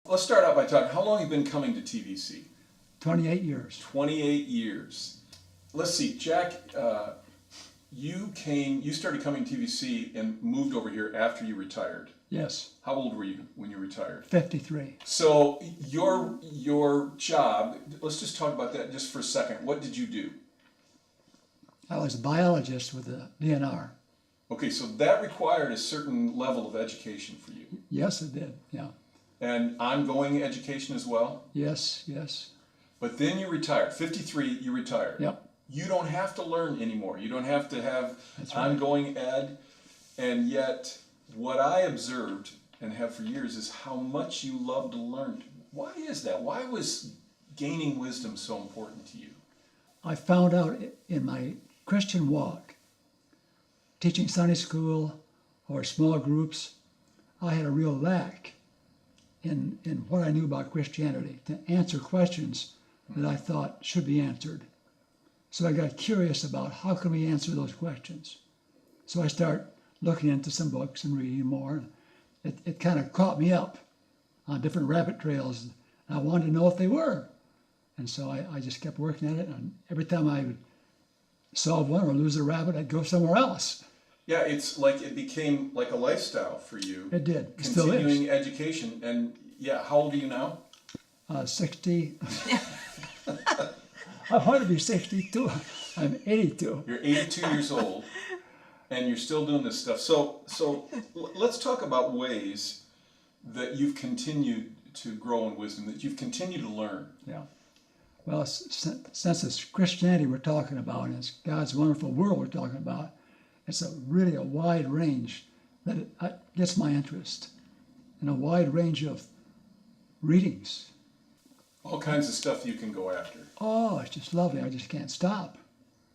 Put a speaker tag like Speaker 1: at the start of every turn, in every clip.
Speaker 1: Let's start out by talking, how long have you been coming to TVC?
Speaker 2: 28 years.
Speaker 1: 28 years. Let's see, Jack, you started coming to TVC and moved over here after you retired.
Speaker 2: Yes.
Speaker 1: How old were you when you retired?
Speaker 2: 53.
Speaker 1: So your job, let's just talk about that just for a second. What did you do?
Speaker 2: I was a biologist with the DNR.
Speaker 1: Okay, so that required a certain level of education for you.
Speaker 2: Yes, it did. Yeah.
Speaker 1: And ongoing education as well?
Speaker 2: Yes, yes.
Speaker 1: But then you retired. 53, you retired.
Speaker 2: Yep.
Speaker 1: You don't have to learn anymore. You don't have to have
Speaker 2: That's right.
Speaker 1: ongoing ed. And yet, what I observed and have for years is how much you love to learn. Why is that? Why was gaining wisdom so important to you?
Speaker 2: I found out in my Christian walk, teaching Sunday school or small groups, I had a real lack in what I knew about Christianity to answer questions that I thought should be answered. So I got curious about how can we answer those questions. So I started looking into some books and reading more. It kind of caught me up on different rabbit trails. And I wanted to know if they were. And so I just kept working at it. And every time I would solve one or lose a rabbit, I'd go somewhere else.
Speaker 1: Yeah, it's like it became like a lifestyle for you.
Speaker 2: It did. It still is.
Speaker 1: Continuing education. And yeah, how old are you now?
Speaker 2: 60. I want to be 62. I'm 82.
Speaker 1: You're 82 years old, and you're still doing this stuff. So let's talk about ways that you've continued to grow in wisdom, that you've continued to learn.
Speaker 2: Yeah. Well, since it's Christianity we're talking about, and it's God's wonderful world we're talking about, it's really a wide range that gets my interest, and a wide range of readings.
Speaker 1: All kinds of stuff you can go after.
Speaker 2: Oh, it's just lovely. I just can't stop.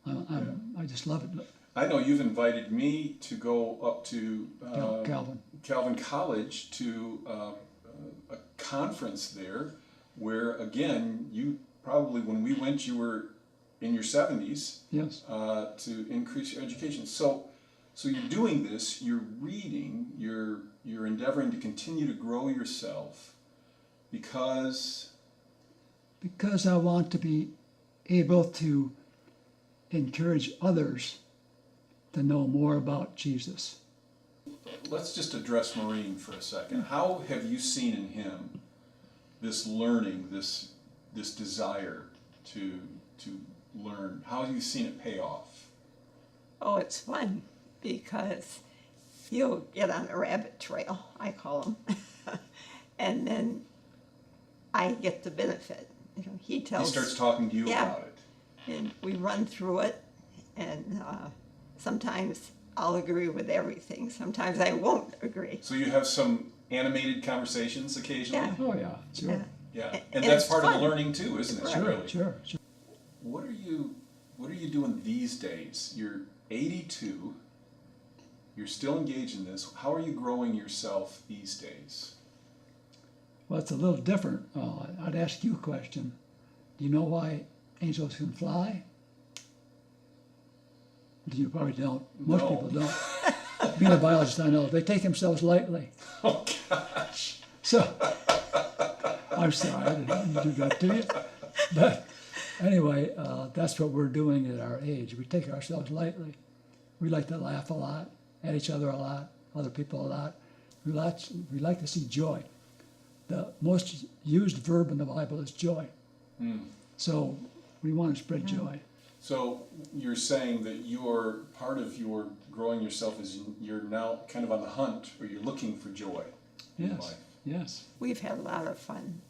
Speaker 2: I just love it.
Speaker 1: I know you've invited me to go up to
Speaker 2: Calvin
Speaker 1: College to a conference there where, again, you probably, when we went, you were in your 70s.
Speaker 2: Yes.
Speaker 1: To increase your education. So you're doing this, you're reading, you're endeavoring to continue to grow yourself because
Speaker 2: I want to be able to encourage others to know more about Jesus.
Speaker 1: Let's just address Maureen for a second. How have you seen in him this learning, this desire to learn? How have you seen it pay off?
Speaker 3: Oh, it's fun because you'll get on a rabbit trail, I call them, and then I get the benefit. He
Speaker 1: starts talking to you about it.
Speaker 3: And we run through it, and sometimes I'll agree with everything. Sometimes I won't agree.
Speaker 1: So you have some animated conversations occasionally?
Speaker 3: Yeah.
Speaker 2: Oh yeah, sure.
Speaker 1: Yeah.
Speaker 3: And
Speaker 1: And that's
Speaker 3: it's
Speaker 1: part
Speaker 3: fun.
Speaker 1: of the learning too, isn't it?
Speaker 3: Right.
Speaker 1: Really?
Speaker 2: Sure.
Speaker 1: What are you doing these days? You're 82. You're still engaged in this. How are you growing yourself these days?
Speaker 2: Well, it's a little different. I'd ask you a question. Do you know why angels can fly? You probably don't. Most
Speaker 1: No.
Speaker 2: people don't. Being a biologist, I know. They take themselves lightly.
Speaker 1: Oh, gosh.
Speaker 2: So, I'm sorry, I didn't do that to you. But anyway, that's what we're doing at our age. We take ourselves lightly. We like to laugh a lot, at each other a lot, other people a lot. We like to see joy. The most used verb in the Bible is joy. So we want to spread joy.
Speaker 1: So you're saying that part of your growing yourself is you're now kind of on the hunt, or you're looking for joy in
Speaker 2: Yes,
Speaker 1: life.
Speaker 2: yes.
Speaker 3: We've had a lot of fun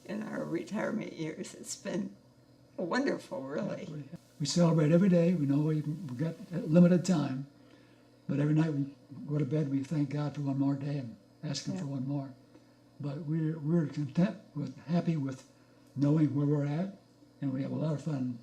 Speaker 3: in our retirement years. It's been wonderful, really.
Speaker 2: We celebrate every day. We know we've got limited time, but every night we go to bed, we thank God for one more day and ask Him for one more. But we're content happy with knowing where we're at, and we have a lot of fun